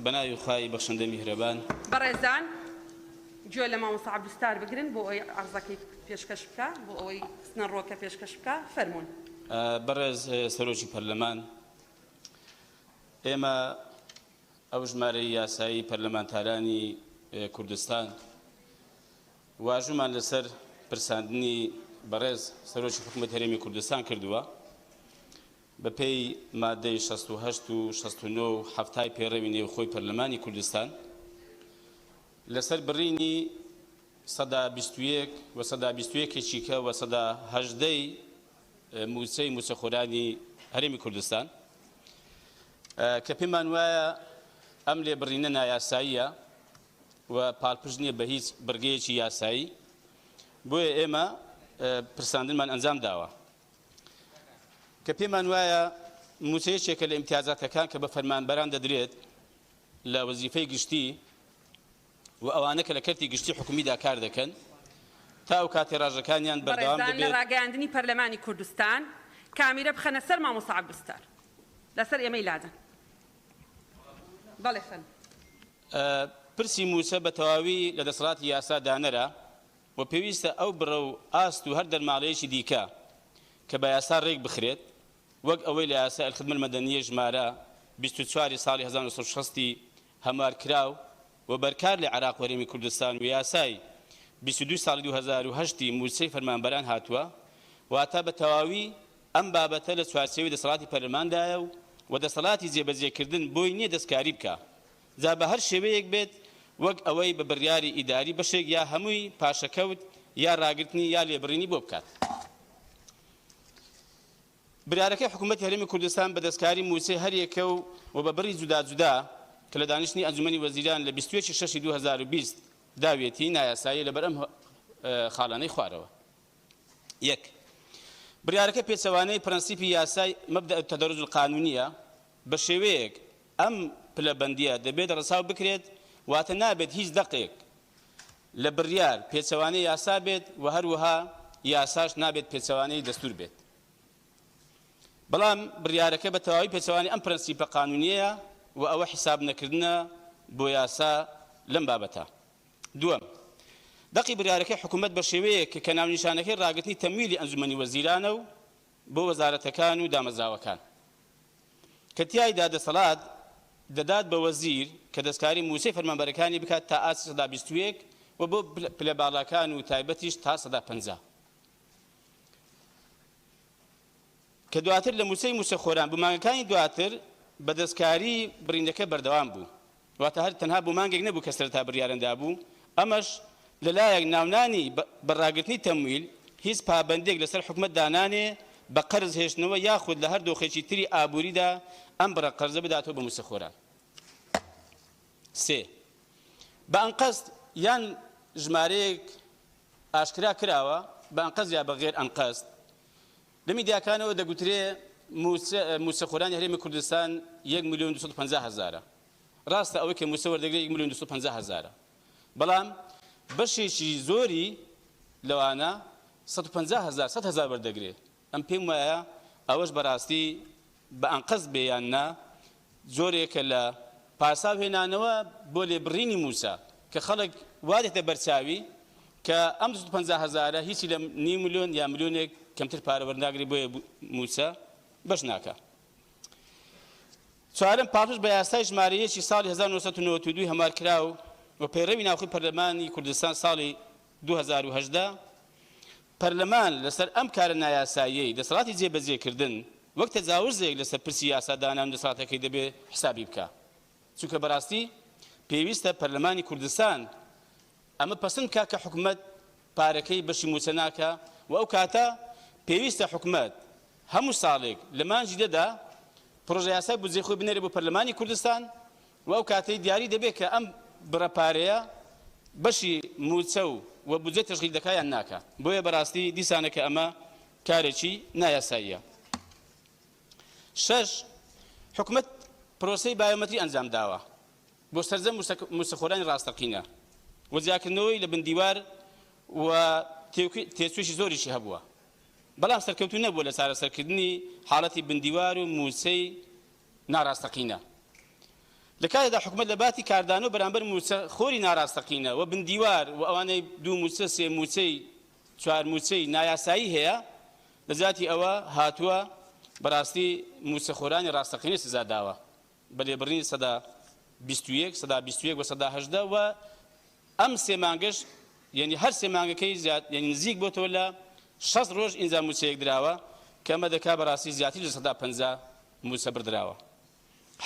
بەناوی خوای بەخشەندە میهرەبان بەڕێزان گوێ لە مامۆستا عەبدولستار بگرن بۆ ئەوەی عەرزەکەی پێشکەش بکە بۆ ئەوەی سنەڕۆکە پێشکەش بکە فەرموون. بەڕێز سەرۆکی پەرلەمان، ئێمە ئەو ژمارەی یاسایی پەرلەمانتارانی کوردستان واژومان لەسەر پرساندنی بەڕێز سەرۆکی حکوومەت هەرێمی کوردستان کردووە بە پێی مادەی 68 و 69 و هەفتای پێڕەوی نێوخۆی پەرلەمانی کوردستان لەسەر بڕینی 121 و 121 کە و 118 موسەی موسەخۆرانی هەرێمی کوردستان کە پێمان وایە ئەم لێبڕینە نایاساییە و پاڵپشت نییە بە هیچ بڕگەیەکی یاسایی، بۆیە ئێمە پرساندنمان ئەنجام داوە کە پێمان وایە موسەیەکێکە لە ئیمتیازاتەکان کە بە فەرمانبەران دەدرێت لە وەزیفەی گشتی و ئەوانە کە لە کەرتی گشتی حکومیدا کار دەکەن تا ئەو کاتی ڕاژەکانیان بەردەوام دەبێت. لە ڕاگەیاندنی پەرلەمانی کوردستان کامیرە بخەنە سەر مامۆستا عەبدولستار لەسەر ئێمەی لادەن. بەڵێ فەن پرسی موسە بە تەواوی لە دەسەڵاتی یاسا دانەرە و پێویستە ئەو بڕە و ئاست و هەر دەرماڵەیەکی دیکە کە بە یاسا ڕێک بخرێت وەک ئەوەی لە یاسای الخدمە المەدەنیە ژمارە 24 ساڵی 1960 هەموار کراو و بەرکار لە عێراق و هەرێمی کوردستان و یاسای 22 ساڵی 2008 موسەی فەرمانبەران هاتووە واتە بە تەواوی ئەم بابەتە لە چوارچێوەی دەسەڵاتی پەرلەماندایە و دەسەڵاتی جێبەجێکردن بۆی نییە دەستکاری بکە جا بە هەر شێوەیەک بێت وەک ئەوەی بە بڕیاری ئیداری بەشێک یا هەمووی پاشەکەوت یا ڕاگرتنی یا لێبڕینی بۆ بکات. بریارەکەی حکوومەتی هەرێمی کوردستان بە دەستکاری موسەی هەریەکە و بە بڕی جودا جودا کە لە دانیشتنی ئەنجومەنی وەزیران لە 21 شەشی 2020 داوێتی نایاسایی لەبەر ئەم خاڵانەی خوارەوە. یەک، بریارەکە پێچەوانەی پرەنسیپی یاسای مەبدە تەدەرروج القانونیە بە شێوەیەک ئەم پلەبەندیە دەبێت ڕەساو بکرێت واتە نابێت هیچ دەقێک لە بڕیار پێچەوانەی یاسا بێت و هەروەها یاساش نابێت پێچەوانەی دەستور بێت. بەڵام بڕیارەکە بە تەواوی پێچەوانی ئەم پرەنسیپە قانونیەیە و ئەوە حیساب نەکردنە بۆ یاسا لەم بابەتە. دووەم، دەقی بڕیارەکەی حکوومەت بە شێوەیەک کە ناونیشانەکەی ڕاگرتنی تەمویلی ئەنجومەنی وەزیرانە و بۆ وەزارەتەکان و دامەزراوەکان کە تیایدا دەسەڵات دەدات بە وەزیر کە دەستکاری موسەی فەرمانبەرەکانی بکات تا ئاسی 121 و بۆ پلەباڵاکان و تایبەتیش تا 150 کە دواتر لە موسەی موسەخۆران بمانگەکانی دواتر بە دەستکاری بڕینەکە بەردەوام بوو واتە هەر تەنها بمانگێک نەبوو کە سەرەتا بڕیارەندا بوو، ئەمەش لەلایەک ناونانی بەڕاگرتنی تەمویل هیچ پابەندێک لەسەر حکوومەت دانانێ بە قەرز هێشتنەوە یاخود لە هەر دۆخێکی تری ئابووریدا ئەم بڕە قەرزە بداتەوە بە موسەخۆران. سێ، بە ئەنقەست یان ژمارەیەک ئاشکرا کراوە بە ئەنقەست یا بەغێر ئەنقەست لە میدیاکانەوە دەگوترێ موسەخۆرانی هەرێمی کوردستان 1,250,000 ڕاستە ئەوەی کە موسە وەردەگرێت 1,250,000 بەڵام بەشێکی زۆری لەوانە 150,000 وەردەگرێت. ئەم پێم وایە ئەوەش بەڕاستی بە ئەنقەست بێ یان نا زۆرێکە لە پاساو هێنانەوە بۆ لێبڕینی موسە کە خەڵک وادێتە بەرچاوی کە ئەم 150,000 هیچی لە نیم ملیۆن یا ملیۆنێک کەمتر پارە وەرناگری بۆیە موسە بەش ناکە. چوارم، پاڵپشت بە یاسای ژمارەیەکی ساڵی 1992 هەموار کراو و پەیڕەوی ناوخۆی پەرلەمانی کوردستان ساڵی 2018 پەرلەمان لەسەر ئەم کارە نایاساییەی دەسەڵاتی جێبەجێکردن وەک تەجاوزێک لەسەر پرسی یاسادانان و دەسەڵاتەکەی دەبێ حسابی بکە، چونکە بەڕاستی پێویستە پەرلەمانی کوردستان ئەمە پەسەند بکە کە حکوومەت پارەکەی بەشی موسە ناکە و ئەو کاتە پێویستە حکوومەت هەموو ساڵێک لە مانجی دەدا پرۆژە یاسای بودجێ خۆی بنێرێ بۆ پەرلەمانی کوردستان و ئەو کاتەی دیاری دەبێت کە ئەم بڕەپارەیە بەشی موچە و بودجێ تەشغیل دەکایان ناکە. بۆیە بەڕاستی دیسانە کە ئەمە کارێکی نایاساییە. شەش، حکوومەت پرۆسەی بایۆمەتری ئەنجام داوە بۆ سەرجەم موسەخۆرانی ڕاستەقینە وەرزیاکردنەوەی لە بندیوار و تێچوویشی زۆریشی هەبووە بەڵام سەرکەوتوو نەبووە لە چارەسەرکردنی حاڵەتی بندیوار و موسەی ناڕاستەقینە. لە کاتێکدا حکومەت لە باتی کاردانە و بەرامبەر موچەخۆری ناڕاستەقینە و بندیوار و ئەوانەی دوو موچە سێ موچەی چوار موچەی نایاسایی هەیە لە جاتی ئەوە هاتووە بەڕاستی موچەخۆرانی ڕاستەقینە سزا داوە بە لێبڕینی سەدا 21 سەدا 21 و سەدا 18 و ئەم سێ مانگەش یعنی هەر سێ مانگەکەی زیاد یعنی نزیک بۆتەوە لە 6 ڕۆژ ئینجا موچەیەک دراوە کە ئەمە دەکا بەڕاستی زیاتر لە سەدا 50 موچە بردراوە.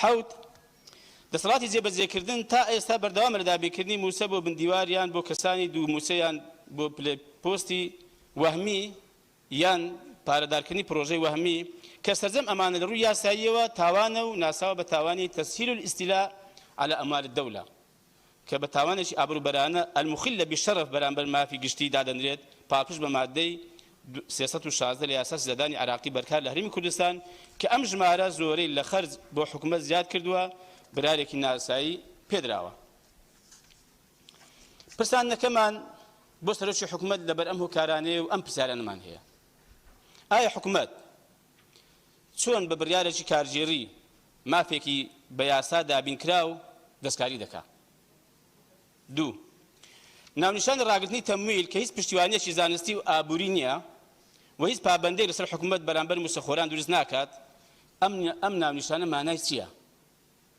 حەوت دەسەڵاتی جێبەجێکردن تا ئێستا بەردەوامە لە دابینکردنی موچە بۆ بندیواریان بۆ کەسانی دوو موچەیان بۆ پۆستی وەهمی یان پارەدارکردنی پرۆژەی وەهمی کە سەرجەم ئەمانە لە ڕووی یاساییەوە تاوانە و ناساوە بە تاوانی تەسهیل الاستیلا على ئەموال الدەولە کە بە تاوانێکی ئابروبەرانە المخل بالشرف بەرامبەر مافی گشتی دادەنرێت پاڵپشت بە مادەی 316 لە یاسا سزادانی عراقی بەرکار لە هەرێمی کوردستان کە ئەم ژمارە زۆرەی لە خەرج بۆ حکومەت زیاد کردووە برارێکی ناسایی پێدراوە. پرسانەکەمان بۆ سەرۆکی حکومەت لەبەر ئەم هۆکارانەیە و ئەم پرسیارانەمان هەیە. ئایا حکومەت چۆن بە بڕیارێکی کارژێری مافێکی بە یاسا دابینکرا و دەستکاری دەکات؟ دوو ناونیشانی ڕاگررتنی تەمویل کە هیچ پشتیوانیەکی زانستی و ئابووری نییە و هیچ پابەندەی لەسەر حکومەت بەرامبەر موچەخۆران دروست ناکات ئەم ناونیشانە مانای چییە؟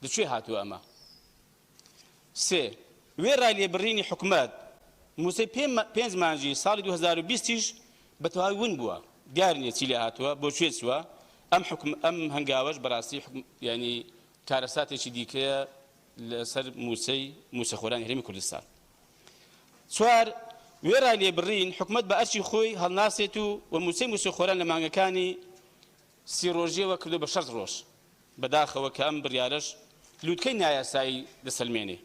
لەکوێ هاتووە ئەمە؟ سێ وێڕای لێبڕینی حکومەت موچەی 5 مانگی ساڵی 2020ش بەتەواوی ون بووە دیار نییە چی لێ هاتووە بۆ کوێ چووە ئەم هەنگاوەش بەڕاستی ینی کارەساتێکی دیکەیە لەسەر موچەخۆرانی هەرێمی کوردستان. چوار وێڕای لێبڕین حکومەت بە ئەرچی خۆی هەڵناسێت و موچەی موچەخۆران لە مانگەکانی 30 ڕۆژیەوە کردو بە 6 ڕۆژ بەداخەوە کە ئەم بڕیارەش لووتکەی نایاسایی دەسەلمێنێ.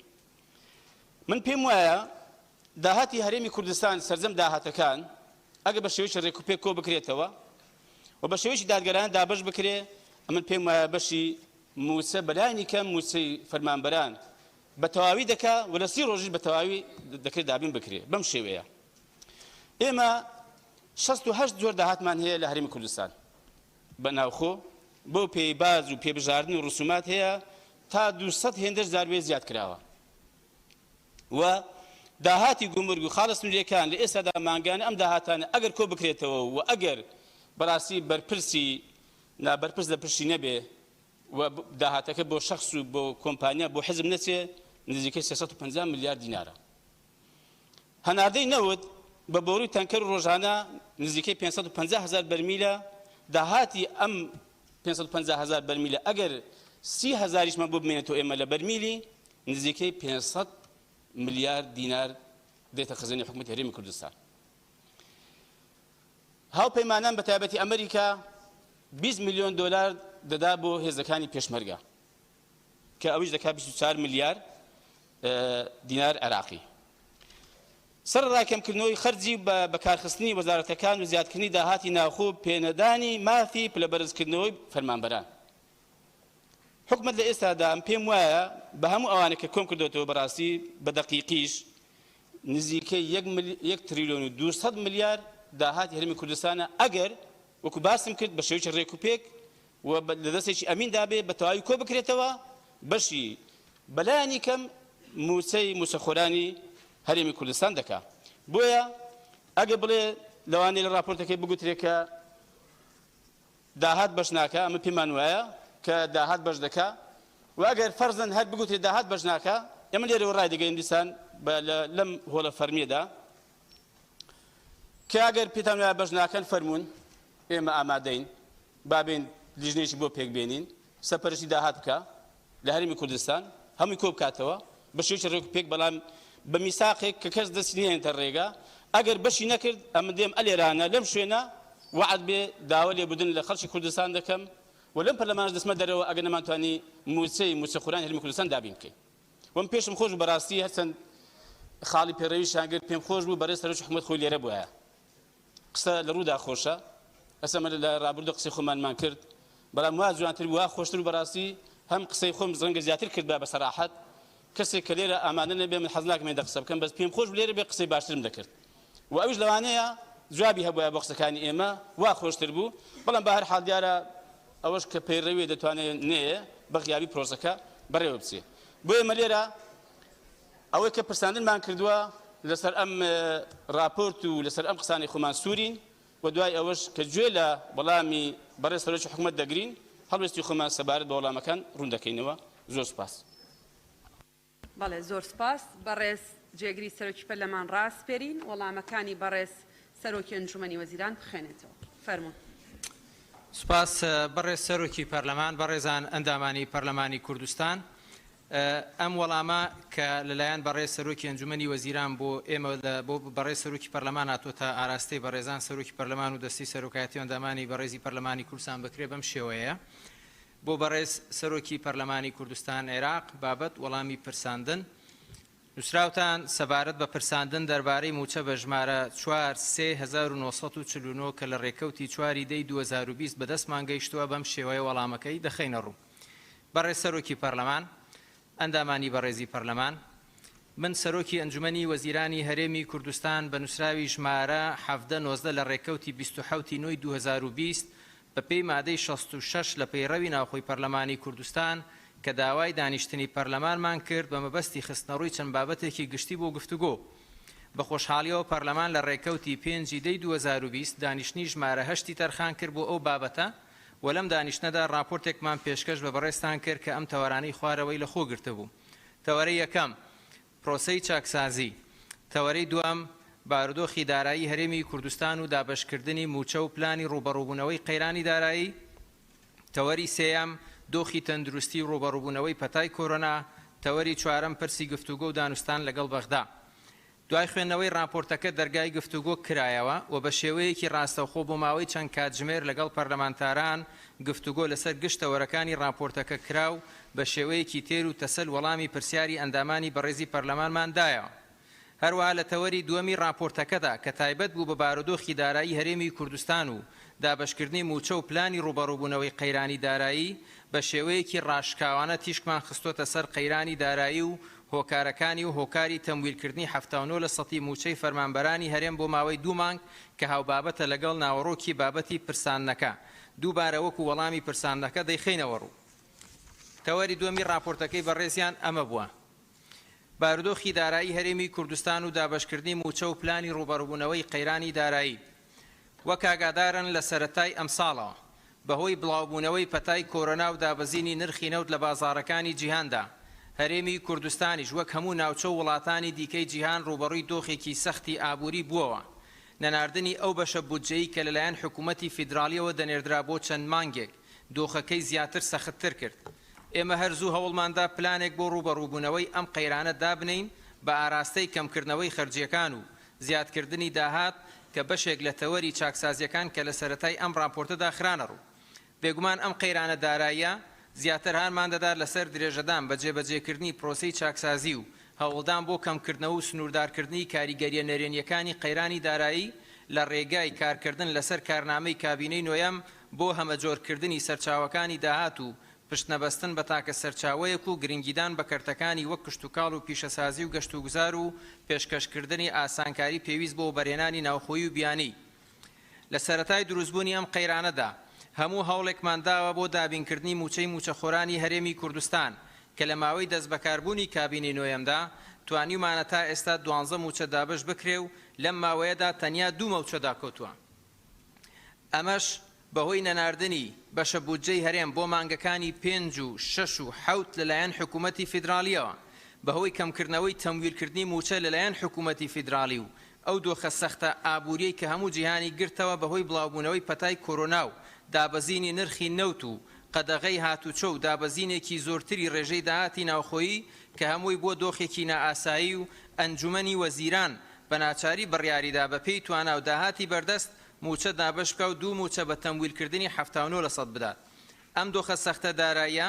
من پێم وایە داهاتی هەرێمی کوردستان سەرجەم داهاتەکان ئەگە بە شێوەیەکی ڕێکوپێک کۆ بکرێتەوە و بە شێوەیەکی دادگەرانە دابەش بکرێ ئەمن پێم وایە بەشی موچە بەلایانی کەم موچەی فەرمانبەران بە تەواوی دەکا و لە 30 ڕۆژی بە تەواوی دەکرێت دابین بکرێ بەم شێوەیە. ئێمە 68 جۆر داهاتمان هەیە لە هەرێمی کوردستان بەناوخۆ بۆ پێیباز و پێبژاردن و ڕسومات هەیە تا 200 هێندەش زاروێ زیاد کراوە و داهاتی گومرگ و خاڵە سنوورەکان لە ئێستادا مانگانە ئەم داهاتانە ئەگەر کۆ بکرێتەوە و ئەگەر بەڕاستی بەرپرسی نابەرپرس لە پشتی نەبێ و داهاتەکە بۆ شخص و بۆ کۆمپانیا بۆ حزب نەچێ نزیکەی 350 میلیارد دینارە. هەناردەی نەوت بە بۆڕووی تەنکەر و ڕۆژانە نزیکەی 550,000 بەرمیلە داهاتی ئەم 550,000 بەرمیلە ئەگەر 30,000مان بۆ بمێنێتەوە ئێمە لە بەرمیلی نزیکەی 500 میلیارد دینار دێتە خزانەی حکومەتی هەرێمی کوردستان. هاوپەیمانان بە تایبەتی ئەمریکا 20 میلیۆن دلار دەدا بۆ هێزەکانی پێشمەرگە کە ئەویش دەکات 24 میلیارد دینار عێراقی. سەر ڕاکەمکردنەوەی خەرجی بە کارخستنی وەزارەتەکان و زیادکردنی داهاتی ناوخۆ پێنەدانی مافی پلەبەرزکردنەوەی فەرمانبەران. حکومەت لە ئێستادا پێم وایە بە هەموو ئەوانە کە کۆم کردوێتەوە بەڕاستی بە دەقیقیش نزیکەی 1 تریلیۆن و 200 میلیارد داهاتی هەرێمی کوردستانە ئەگەر وەکو باسم کرد بە شێوەیەکی ڕێکوپێک و لە دەستێکی ئەمین دابێ بە تەواوی کۆ بکرێتەوە بەشی بەلایانی کەم موچەی موچەخۆرانی هەرێمی کوردستان دەکا. بۆیە ئەگە بڵێ لەوانەیە لە راپۆرتەکەی بگوترێ کە داهات بەش ناکە ئەمە پێمان وایە کە داهات بەش دەکا و ئەگەر فەرزەن هەر بگوترێ داهات بەش ناکە ئێمە لێرەوە ڕای دەگەین دیسان لەم هۆڵە فەرمیەدا کە ئەگەر پێتان وایە بەش ناکەن فەرمونون ئێمە ئامادەین بابێن لیژنێکی بۆ پێک بێنین سەپەرشتی داهات بکە لە هەرێمی کوردستان هەمووی کۆ بکاتەوە بە شێوەیەکی ڕێکوپێک بەڵام بە میساقێک کە کەس دەستی نێنێتە ڕێگا ئەگەر بەشی نەکرد ئەمە دێم ئەلێرانە لەم شوێنە وعد بێ داوا لێبوردن لە خەڵکی کوردستان دەکەم و لەم پەرلەمانش دەسمە دەرەوە ئەگەر نەمانتوانی موچەی موچەخۆرانی هەرێمی کوردستان دابین بکەین. وەم پێشم خۆش بوو بەڕاستی هەرچەند خاڵی پێڕەویشیان کرد پێم خۆش بوو بەڕێز سەرۆکی حکومەت خۆی لێرە بووە قسە لە ڕوودا خۆشە ئەسەمە لە ڕابردوو قسەی خۆمانمان کرد بەڵام وا جوانتر بووە خۆشتر و بەڕاستی هەم قسەی خۆم ڕەنگە زیاتر کرد بە سەراحەت کەسێک کە لێرە ئامادە نەبێ من حەز ناکەم هێندە قسە بکەم بەس پێم خۆش لێرە بێ قسەی باشترم دەکرد و ئەویش لەوانەیە جوابی هەبووە بۆ قسەکانی ئێمە وا خۆشتر بوو بەڵام بە هەر حاڵ دیارە ئەوەش کە پەیڕەوی دەتوانێت نەیە بەغیابی پرۆسەکە بەڕێوە بچێ. بۆ ئێمە لێرە ئەوەی کە پرساندنمان کردووە لەسەر ئەم راپۆرت و لەسەر ئەم قسانی خۆمان سوورین و دوای ئەوەش کە گوێ لە وەڵامی بەڕێز سەرۆکی حکوومەت دەگرین هەڵوێستی خۆمان سەبارەت بە وەڵامەکان ڕوون دەکەینەوە. زۆر سوپاس. بەڵێ زۆر سپاس. بەڕێز جێگری سەرۆکی پەرلەمان ڕاستپێرین وەڵامەکانی بەڕێز سەرۆکی ئەنجومەنی وەزیران بخوێنێتەوە. فەرموون. سپاس بەڕێز سەرۆکی پەرلەمان، بەڕێزان ئەندامانی پەرلەمانی کوردستان. ئەم وەڵامە کە لەلایەن بەڕێز سەرۆکی ئەنجومەنی وەزیران بۆ ئێمە بۆ بەڕێز سەرۆکی پەرلەمان هاتوۆتە ئاراستەی بەڕێزان سەرۆکی پەرلەمان و دەستی سەرۆکایەتی ئەندامانی بەڕێزی پەرلەمانی کوردستان بکرێ بەم شێوەیە. بۆ بەڕێز سەرۆکی پەرلەمانی کوردستان عێراق بابەت وەڵامی پرساندن. نووسراوتان سەبارەت بە پرساندن دەربارەی موچە بە ژمارە 43949 کە لە ڕێکەوتی 4 دەی 2020 بەدەستمان گەیشتووە بەم شێوەیە وەڵامەکەی دەخەینە ڕوو. بەڕێز سەرۆکی پەرلەمان، ئەندامانی بەڕێزی پەرلەمان، من سەرۆکی ئەنجومەنی وەزیرانی هەرێمی کوردستان بە نووسراوی ژمارە 1790 لە ڕێکەوتی 27/9 2020 بە پێی مادەی 66 لە پەیڕەوی ناوخۆی پەرلەمانی کوردستان کە داوای دانیشتنی پەرلەمانمان کرد بە مەبەستی خستنەڕووی چەند بابەتێکی گشتی بۆ گفتوگۆ. بە خۆشحاڵیەوە پەرلەمان لە ڕێکەوتی 5 دەی 2020 دانیشتنی ژمارە 8 تەرخان کرد بۆ ئەو بابەتە و لەم دانیشتنەدا راپۆرتێکمان پێشکەش بە بەڕێستان کرد کە ئەم تەوارانەی خوارەوەی لە خۆ گرتبوو. تەوەرەی یەکەم پرۆسەی چاکسازی، تەوەرەی دوام بارودۆخی دارایی هەرێمی کوردستان و دابەشکردنی موچە و پلانی ڕوبەڕووبوونەوەی قەیرانی دارایی، تەوەری سێیەم دۆخی تەندروستی و ڕوبەڕووبوونەوەی پەتای کۆرۆنا، تەوەری چوارەم پرسی گفتوگۆ و دانوستان لەگەڵ بەغدا. دوای خوێندنەوەی راپۆرتەکە دەرگای گفتوگۆ کرایەوە و بە شێوەیەکی ڕاستەوخۆ بۆ ماوەی چەند کاتژمێر لەگەڵ پەرلەمانتاران گفتوگۆ لەسەر گشتەوەرەکانی راپۆرتەکە کراو بە شێوەیەکی تێر و تەسەل وەڵامی پرسیاری ئەندامانی بەڕێزی پەرلەمانماندایەوە. هەروەها لە تەوەری دووەمی راپۆرتەکەدا کە تایبەت بوو بە بارودۆخی دارایی هەرێمی کوردستان و دابەشکردنی موچە و پلانی ڕوبەڕووبوونەوەی قەیرانی دارایی بە شێوەیەکی ڕاشکاوانە تیشکمان خستۆتە سەر قەیرانی دارایی و هۆکارەکانی و هۆکاری تەمویلکردنی 79% موچەی فەرمانبەرانی هەرێم بۆ ماوەی 2 مانگ کە هاوبابەتە لەگەڵ ناوەڕۆکی بابەتی پرساندنەکە. دووبارە وەکو وەڵامی پرساندنەکە دەیخینەوە ڕوو. تەوەری دووەمی راپۆرتەکەی بەڕێزیان ئەمە بووە: بارودۆخی دارایی هەرێمی کوردستان و دابەشکردنی موچە و پلانی ڕوبەڕووبوونەوەی قەیرانی دارایی وەک ئاگادارن لە سەرەتای ئەم ساڵەوە بەهۆی بڵاوبوونەوەی پەتای کۆرۆنا و دابەزینی نرخی نەوت لە بازاڕەکانی جیهاندا هەرێمی کوردستانیش وەک هەموو ناوچە و وڵاتانی دیکەی جیهان ڕوبەڕووی دۆخێکی سەختی ئابووری بووەوە. نەناردنی ئەو بەشە بودجەیی کە لەلایەن حکوومەتی فیدراالیەوە دەنێردرا بۆ چەند مانگێک دۆخەکەی زیاتر سەختتر کرد. ئێمە هەرزوو هەوڵماندا پلانێک بۆ ڕوبەڕووبوونەوەی ئەم قەیرانە دابنین بە ئاراستەی کەمکردنەوەی خەرجیەکان و زیادکردنی داهات کە بەشێک لە تەوەری چاکسازیەکان کە لە سەرەتای ئەم راپۆرتەدا خرانە ڕوو. بێگومان ئەم قەیرانە داراییە زیاتر هانمان دەدات لەسەر درێژەدان بە جێبەجێکردنی پرۆسەی چاکسازی و هەوڵدان بۆ کەمکردنەوە و سنووردارکردنی کاریگەریە نەرێنیەکانی قەیرانی دارایی لە ڕێگای کارکردن لەسەر کارنامەی کابینەی نوێیەم بۆ هەمەجۆرکردنی سەرچاوەکانی داهات و پشتنەبەستن بە تاکە سەرچاوەیەک و گرنگیدان بە کەرتەکانی وەک کشتتوکاڵ و پیشەسازی و گەشتوگوزار و پێشکەشکردنی ئاسانکاری پێویست بۆ بەرهێنانی ناوخۆیی و بیانی. لە سەرەتای دروستبوونی ئەم قەیرانەدا هەموو هەوڵێکمان داوە بۆ دابینکردنی موچەی موچەخۆرانی هەرێمی کوردستان کە لە ماوەی دەستبەکاربوونی کابینەی نوێیەمدا توانیمانە تا ئێستا 12 موچە دابش بکرێ و لەم ماوەیەدا تەنیا 2 موچە داکەوتووە. ئەمەش بەهۆی نەناردنی بەشە بودجەی هەرێم بۆ مانگەکانی 5 و 6 و 7 لەلایەن حکوومەتی فیدراالیەوە بەهۆی کەمکردنەوەی تەمویلکردنی موچە لەلایەن حکوومەتی فیدراالی و ئەو دۆخە سەختە ئابووریەی کە هەموو جیهانی گرتەوە بەهۆی بڵاوبوونەوەی پەتای کۆرۆنا و دابەزینی نرخی نەوت و قەدەغەی هاتوچە و دابەزینێکی زۆرتری ڕێژەی داهاتی ناوخۆیی کە هەمووی بۆ دۆخێکی نائاسایی و ئەنجومەنی وەزیران بە ناچاری بڕیاریدا بە پێی توانا و داهاتی بەردەست موچە دابش بکە و 2 موچە بە تەمویلکردنی 79% بدات. ئەم دۆخە سەختە داراییە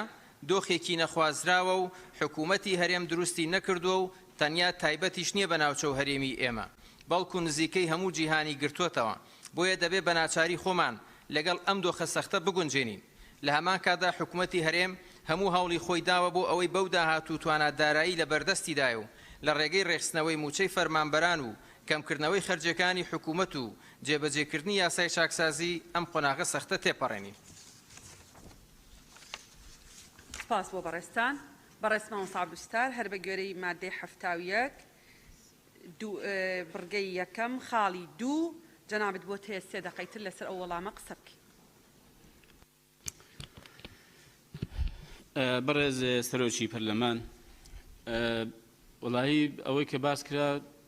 دۆخێکی نەخوازراوە و حکوومەتی هەرێم دروستی نەکردووە و تەنیا تایبەتیش نییە بە ناوچە و هەرێمی ئێمە بەڵکو نزیکەی هەموو جیهانی گرتووەتەوە. بۆیە دەبێت بە ناچاری خۆمان لەگەڵ ئەم دۆخە سەختە بگونجێنین. لە هەمان کادا حکوومەتی هەرێم هەموو هەوڵی خۆی داوە بۆ ئەوەی بەو داهات و توانادارایی لە بەردەستیدایە و لە ڕێگەی ڕێخستنەوەی موچەی فەرمانبەران و کەمکردنەوەی خەرجەکانی حکوومەت و جێبەجێکردنی یاسای چاکسازی ئەم قۆناغە سەختە تێپەڕێنین. سپاس بۆ بەڕێستان. بەڕێز مامۆستا عەبدولستار هەر بە گوێرەی مادەی 71 بڕگەی یەکەم خاڵی 2 جەنابەت بۆ تێ 3 دقەیتر لەسەر ئەو وەڵامە قسە بکەین. بەڕێز سەرۆکی پەرلەمان، وەڵاهی ئەوەی کە باس کرا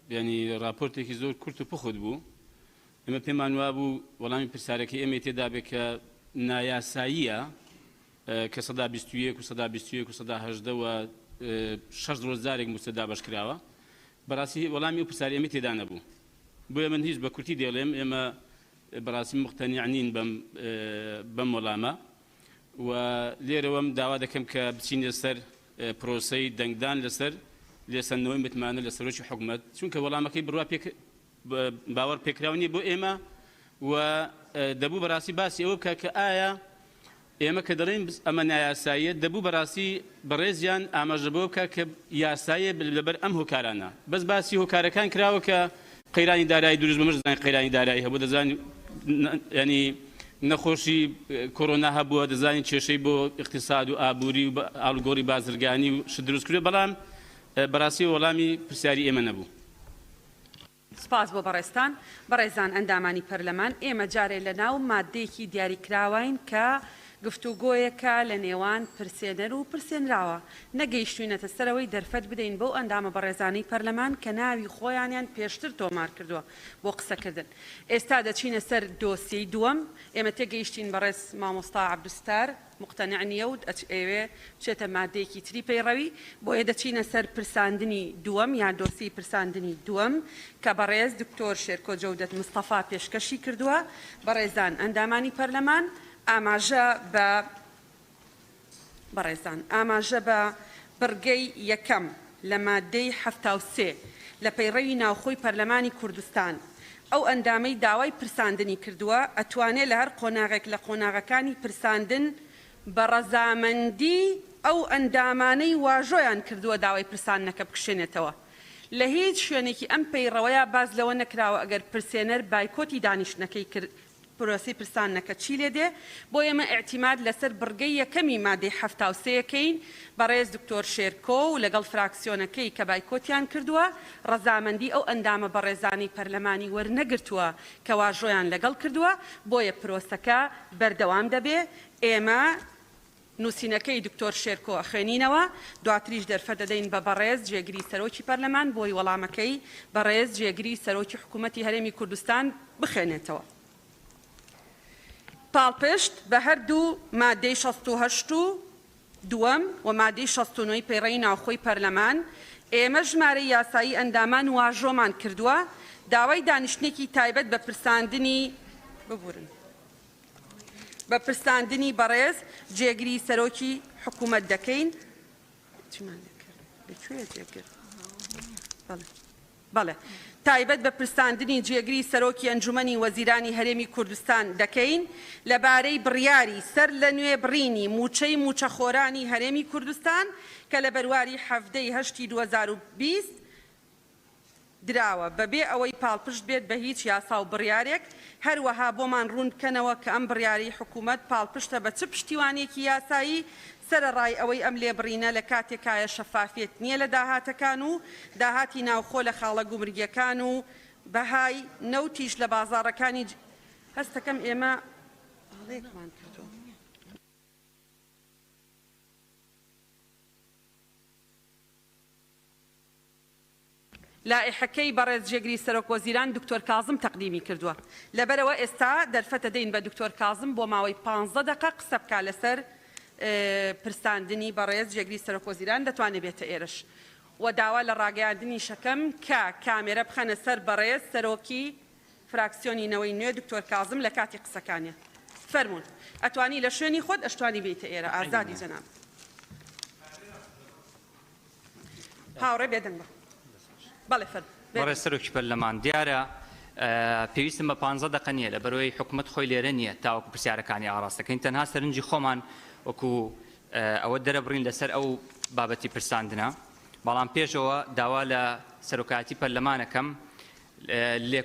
ینی راپۆرتێکی زۆر کورت و پخت بوو. ئێمە پێمان وابوو وەڵامی پرسیارەکەی ئێمە تێدا بێت کە نایاساییە کە 121 و 121 و 118 و 6 ڕۆژدارێک مستەدا بەش کراوە. بەڕاستی وەڵامی ئەو پرسیاری ئێمە تێدا نەبوو. بۆیە من هیچ بە کورتی دێڵێم ئێمە بەڕاستی مقتەنیعنین بەم وەڵامە و لێرەوەم داوا دەکەم کە بچینە سەر پرۆسەی دەنگدان لەسەر لێسەندنەوەی متمانە لە سەرۆکی حکوومەت، چونکە وەڵامەکەی بڕوا باوەڕ پێکراونی بۆ ئێمە و دەبوو بەڕاستی باسی ئەوە بکە کە ئایا ئێمە کە دەڵێن ئەمە نایاساییە دەبوو بەڕاستی بەڕێزیان ئاماژە بۆ بکە کە یاسایە لەبەر ئەم هۆکارانە. بەس باسی هۆکارەکان کراوە کە قەیرانی دارایی دروست بمەش دەزانین قەیرانی دارایی هەبوو، دەزانین ینی نەخۆشی کۆرۆنا هەبووە، دەزانین کێشەی بۆ اقتصاد و ئابووری و ئاڵوگۆڕی بازرگانی و ش دروست کردو، بەڵام بەڕاستی وەڵامی پرسیاری ئێمە نەبوو. سپاس بۆ بەڕێستان. بەڕێزان ئەندامانی پەرلەمان، ئێمە جارێ لە ناو مادەیەکی دیاریکراوین کە گفتوگۆیەکە لە نێوان پرسێنەر و پرسێنراوە، نەگەیشتوینەتە سەرەوەی دەرفەت بدەین بۆ ئەندامە بەڕێزانەی پەرلەمان کە ناوی خۆیانیان پێشتر تۆمار کردووە بۆ قسەکردن. ئێستا دەچینە سەر دۆسیەی دووەم. ئێمە تێگەیشتین بەڕێز مامۆستا عەبدولستار مقتەنیع نییە و ئەوێ بچێتە مادەیەکی تری پەیڕەوی، بۆیە دەچینە سەر پرساندنی دووەم یان دۆسی پرساندنی دووەم کە بەڕێز دکتۆر شێرکۆ جەودەت مستەفا پێشکەشی کردووە. بەڕێزان ئەندامانی پەرلەمان، ئاماژە بە بڕگەی یەکەم لە مادەی 73 لە پەیڕەوی ناوخۆی پەرلەمانی کوردستان ئەو ئەندامەی داوای پرساندنی کردووە ئەتوانێت لە هەر قۆناغێک لە قۆناغەکانی پرساندن بە ڕەزامەندی ئەو ئەندامانەی واژۆیان کردووە داوای پرساندنەکە بکشێنێتەوە. لە هیچ شوێنێکی ئەم پەیڕەوەیە باز لەوە نەکراوە ئەگەر پرسێنەر بایکۆتی دانیشتنەکەی کرد پرۆسی پرساندنەکە چی لێ دێ. بۆ ئێمە ئێعتیماد لەسەر بڕگەی یەکەمی مادەی 73ەکەین بەڕێز دکتۆر شێرکۆ و لەگەڵ فراکسیۆنەکەی کە بایکۆتیان کردووە ڕەزامەندی ئەو ئەندامە بەڕێزانی پەرلەمانی وەرنەگرتووە کە واژۆیان لەگەڵ کردووە. بۆیە پرۆسەکە بەردەوام دەبێ. ئێمە نووسینەکەی دکتۆر شێرکۆ خوێنینەوە، دواتریش دەرفەت دەدەین بە بەڕێز جێگری سەرۆکی پەرلەمان بۆی وەڵامەکەی بەڕێز جێگری سەرۆکی حکوومەتی هەرێمی کوردستان بخێنێتەوە. پاڵپشت بە هەردوو مادەی 68 دووەم و مادەی 69 پەیڕەوی ناوخۆی پەرلەمان ئێمە ژمارەی یاسایی ئەندامان واژۆمان کردووە داوای دانیشتنێکی تایبەت بە پرساندنی بەڕێز جێگری سەرۆکی حکوومەت دەکەین. بەڵێ تایبەت بە پرساندنی جێگری سەرۆکی ئەنجومەنی وەزیرانی هەرێمی کوردستان دەکەین لەبارەی بڕیاری سەر لە نوێ بڕینی موچەی موچەخۆرانی هەرێمی کوردستان کە لە بەرواری 7/8/2020 دراوە بەبێ ئەوەی پاڵپشت بێت بە هیچ یاسا و بڕیارێک. هەروەها بۆمان ڕوون بکەنەوە کە ئەم بڕیاری حکوومەت پاڵپشتە بە چ پشتیوانێکی یاسایی سەرەڕای ئەوەی ئەم لێبڕینە لە کاتێکایە شەفافێت نییە لە داهاتەکان و داهاتی ناوخۆ لە خاڵە گومرگیەکان و بەهای نەوتیش لە بازاڕەکانی هەستەکەم ئێمە هەڵەیەکمان کردووە. لائحەکەی بەڕێز جێگری سەرۆک وەزیران دکتۆر کازم تەقدیمی کردووە. لەبەرەوە ئێستا دەرفەتە دەین بە دکتۆر کازم بۆ ماوەی 15 دقە قسە بکات لەسەر پرساندنی بەڕێز جێگری سەرۆک وەزیران دەتوانێت بێتە ئێرش و داوا لە ڕاگەیاندنی شەکەم کە کامێرە بخەنە سەر بەڕێز سەرۆکی فراکسیۆنینەوەی نوێ دکتۆر کازم لە کاتی قسەکانیە. فەرموون ئەتوانی لە شوێنی خۆت ئەشتوانی بێتە ئێرە. ئازادی جەناب. هاوڕێ بێدەنگ بە. بەڵێ فەرموون. بەڕێز سەرۆکی پەرلەمان، دیارە پێویستم بە 15 دقە نییە لە بەرەوەی حکوومەت خۆی لێرە نییە تاوەکو پرسیارەکانی ئاڕاستەکەین، تەنها سەرنجی خۆمان وەکو ئەوە دەرەبڕین لەسەر ئەو بابەتی پرساندنە. بەڵام پێشەوە داوا لە سەرۆکایەتی پەرلەمانەکەم لێ